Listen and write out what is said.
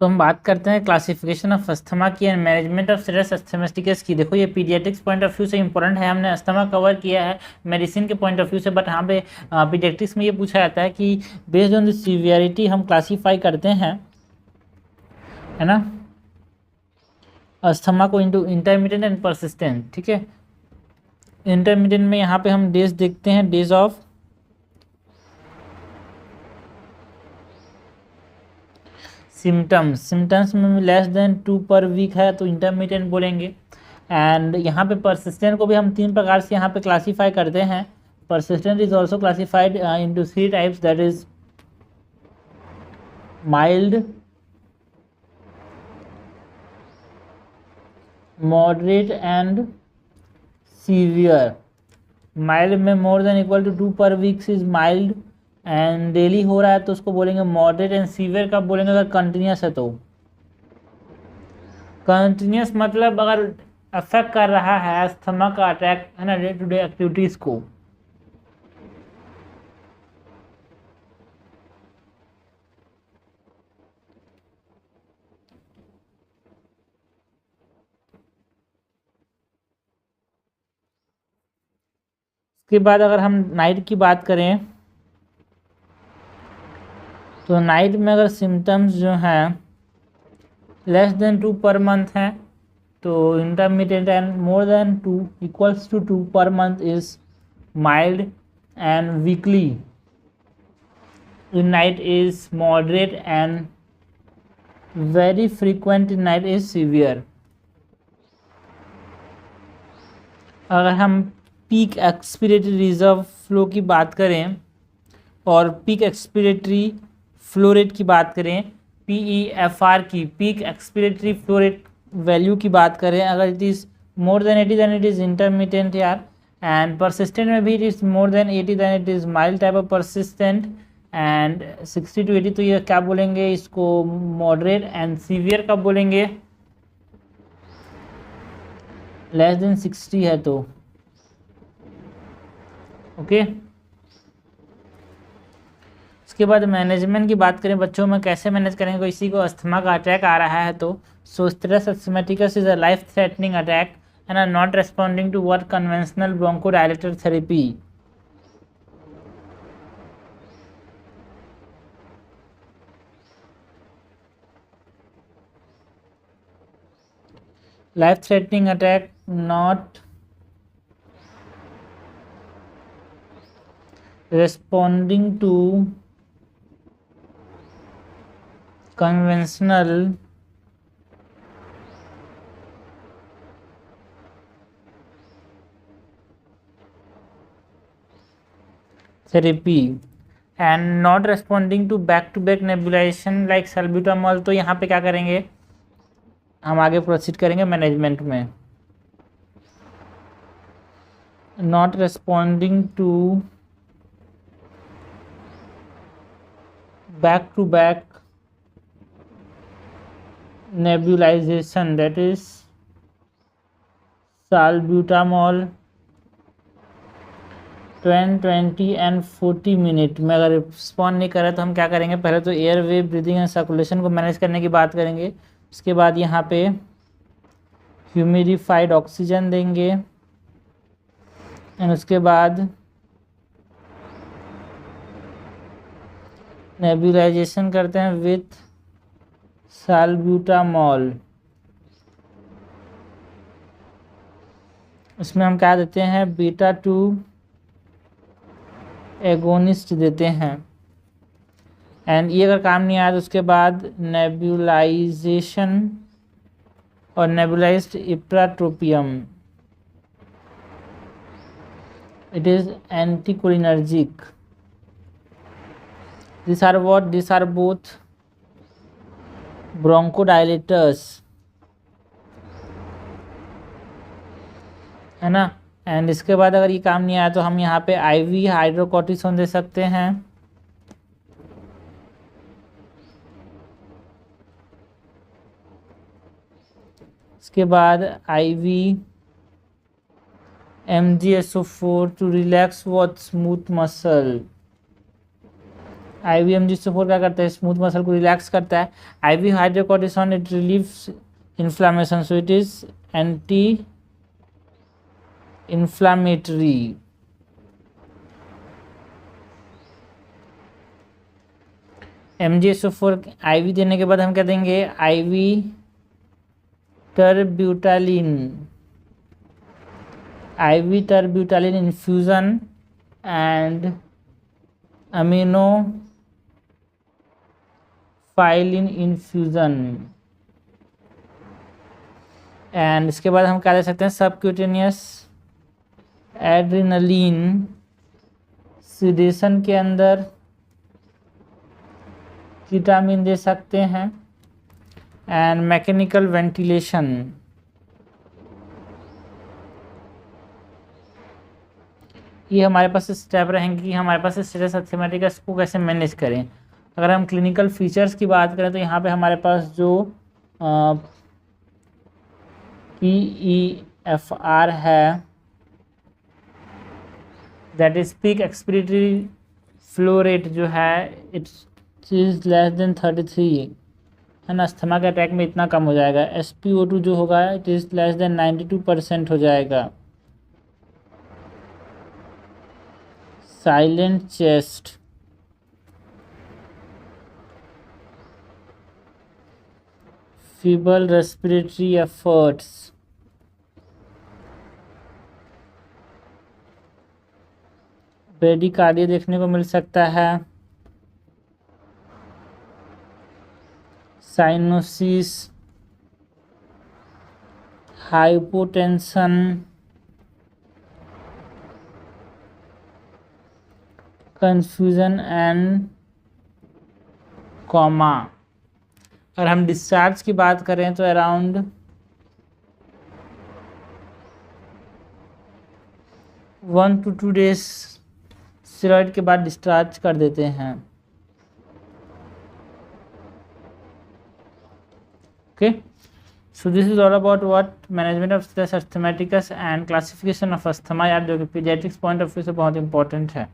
तो हम बात करते हैं क्लासिफिकेशन ऑफ अस्थमा की एंड मैनेजमेंट ऑफ सीरियस अस्थमेटिक्स की। देखो ये पीडियाट्रिक्स पॉइंट ऑफ व्यू से इंपॉर्टेंट है, हमने अस्थमा कवर किया है मेडिसिन के पॉइंट ऑफ व्यू से, बट यहाँ पे पीडियाट्रिक्स में ये पूछा जाता है कि बेस्ड ऑन द सीवियरिटी हम क्लासीफाई करते हैं, है ना, अस्थमा को इनटू इंटरमीडिएट एंड परसिस्टेंट। ठीक है, इंटरमीडिएट में यहाँ पे हम डेज देखते हैं, डेज ऑफ सिम्टम्स में लेस देन 2 पर वीक है तो इंटरमीडिएट बोलेंगे। एंड यहाँ पे परसिस्टेंट को भी हम 3 प्रकार से यहाँ पे क्लासीफाई करते हैं। Persistent is also classified into 3 types, that is mild, moderate and severe. Mild में मोर देन इक्वल टू 2 पर weeks is mild, and daily हो रहा है तो उसको बोलेंगे मॉडरेट, एंड सीवियर कब बोलेंगे, अगर कंटिन्यूस है तो। कंटिन्यूस मतलब अगर अफेक्ट कर रहा है अस्थमा का अटैक, है ना, डे टू डे एक्टिविटीज को। उसके बाद अगर हम नाइट की बात करें तो नाइट में अगर सिम्टम्स जो हैं लेस देन 2 पर मंथ हैं तो intermediate, and more than 2 equals to 2 per month is mild, and weekly in night is moderate, and very frequent in night is severe। अगर हम पीक एक्सपिरेटरी रिजर्व फ्लो की बात करें और peak expiratory flow rate की बात करें, PEFR की, peak expiratory flow rate value की बात करें, अगर it is more than 80 then it is intermediate यार, एंड परसिस्टेंट में भी it is more than 80 then it is mild type of persistent, and 60 to 80 तो ये क्या बोलेंगे इसको, मॉडरेट, एंड सीवियर कब बोलेंगे, लेस देन 60 है तो। ओके, उसके बाद मैनेजमेंट की बात करें, बच्चों में कैसे मैनेज करेंगे, कोई किसी को अस्थमा का अटैक आ रहा है तो status asthmaticus is a life threatening attack and are not responding to work conventional bronchodilator therapy. Life threatening attack not responding to conventional therapy and not responding to back to back nebulization like salbutamol। तो यहाँ पे क्या करेंगे, हम आगे proceed करेंगे management में। not responding to back to back nebulization, that is salbutamol 10, 20 and 40 minute में अगर रिस्पॉन्ड नहीं करे तो हम क्या करेंगे, पहले तो air way breathing and circulation को मैनेज करने की बात करेंगे, उसके बाद यहाँ पे ह्यूमिडिफाइड ऑक्सीजन देंगे, एंड उसके बाद नेबुलाइजेशन करते हैं विथ साल्ब्यूटामॉल। इसमें हम क्या देते हैं, बीटा-2 एगोनिस्ट देते हैं, एंड ये अगर काम नहीं आया तो उसके बाद नेबुलाइजेशन और nebulised ipratropium, it is anticholinergic। These are what? These are both bronchodilators, है ना। एंड इसके बाद अगर ये काम नहीं आया तो हम यहाँ पे IV हाइड्रोकोर्टिसोन दे सकते हैं, इसके बाद IV MgSO4 to relax what smooth muscle, IVMG4 क्या करता है, स्मूथ मसल को रिलैक्स करता है। IV hydrocortisone it relieves inflammation, so it is anti inflammatory. MgSO4 IV देने के बाद हम क्या देंगे, IV terbutaline, IV terbutaline infusion and aminophylline infusion. And इसके बाद हम क्या दे सकते हैं, सबक्यूटेनियस एड्रेनलिन, सिडेशन के अंदर विटामिन दे सकते हैं। एंड मैकेनिकल वेंटिलेशन, ये हमारे पास स्टेप रहेंगे कि हमारे पास स्टेटस अर्थमेटिक्स को कैसे मैनेज करें। अगर हम क्लिनिकल फीचर्स की बात करें तो यहाँ पे हमारे पास जो PEFR है, that is peak expiratory flow rate जो है इट्स इज लेस देन 33 है ना, अस्थमा के अटैक में इतना कम हो जाएगा। SpO2 जो होगा इट इज लेस देन 92% हो जाएगा। Silent chest, feeble respiratory efforts, bradycardia देखने को मिल सकता है। Cyanosis, hypotension, confusion and comma. अगर हम डिस्चार्ज की बात करें तो अराउंड 1 to 2 days स्टेरॉइड के बाद डिस्चार्ज कर देते हैं। Okay, so this is all about what management of status asthmaticus and classification of asthma यार, जो कि पीडियाट्रिक्स पॉइंट ऑफ व्यू से बहुत इंपॉर्टेंट है।